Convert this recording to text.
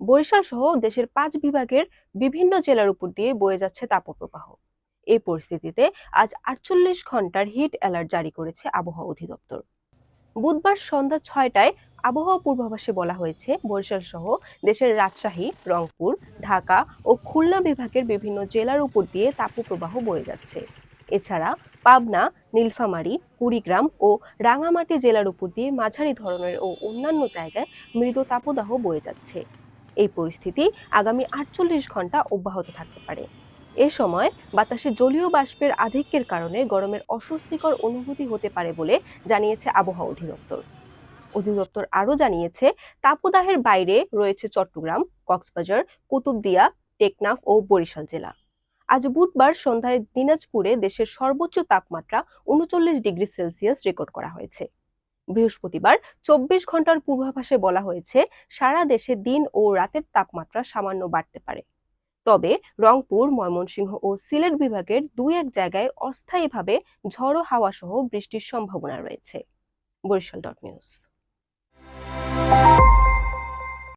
বরিশাল সহ দেশের ৫ বিভাগের বিভিন্ন জেলার উপর দিয়ে বয়ে যাচ্ছে তাপপ্রবাহ। এই পরিস্থিতিতে আজ ৪৮ ঘন্টার হিট অ্যালার্ট জারি করেছে আবহাওয়া অধিদপ্তর। বুধবার সন্ধ্যা ৬টায় আবহাওয়া পূর্বাভাসে বলা হয়েছে, বরিশাল সহ দেশের রাজশাহী, রংপুর, ঢাকা ও খুলনা বিভাগের বিভিন্ন জেলার উপর দিয়ে তাপপ্রবাহ বয়ে যাচ্ছে। এছাড়া পাবনা, নীলফামারী, কুড়িগ্রাম ও রাঙামাটি জেলার উপর দিয়ে মাঝারি ধরনের ও অন্যান্য জায়গায় মৃদু তাপদাহ বয়ে যাচ্ছে। এই পরিস্থিতি আগামী ৪৮ ঘন্টা অব্যাহত থাকতে পারে। এ সময় বাতাসে জলীয় বাষ্পের আধিক্যের কারণে গরমের অস্বস্তিকর অনুভূতি হতে পারে বলে জানিয়েছে আবহাওয়া অধিদপ্তর। অধিদপ্তর আরও জানিয়েছে, তাপদাহের বাইরে রয়েছে চট্টগ্রাম, কক্সবাজার, কুতুবদিয়া, টেকনাফ ও বরিশাল জেলা। আজ বুধবার সন্ধ্যায় দিনাজপুরে দেশের সর্বোচ্চ তাপমাত্রা ৩৯ ডিগ্রি সেলসিয়াস রেকর্ড করা হয়েছে। বৃহস্পতিবার ২৪ ঘন্টার পূর্বাভাসে বলা হয়েছে, সারা দেশে দিন ও রাতের তাপমাত্রা সামান্য বাড়তে পারে। তবে রংপুর, ময়মনসিংহ ও সিলেট বিভাগের দুই এক জায়গায় অস্থায়ীভাবে ঝড়ো হাওয়া সহ বৃষ্টির সম্ভাবনা রয়েছে। Barishal dot news.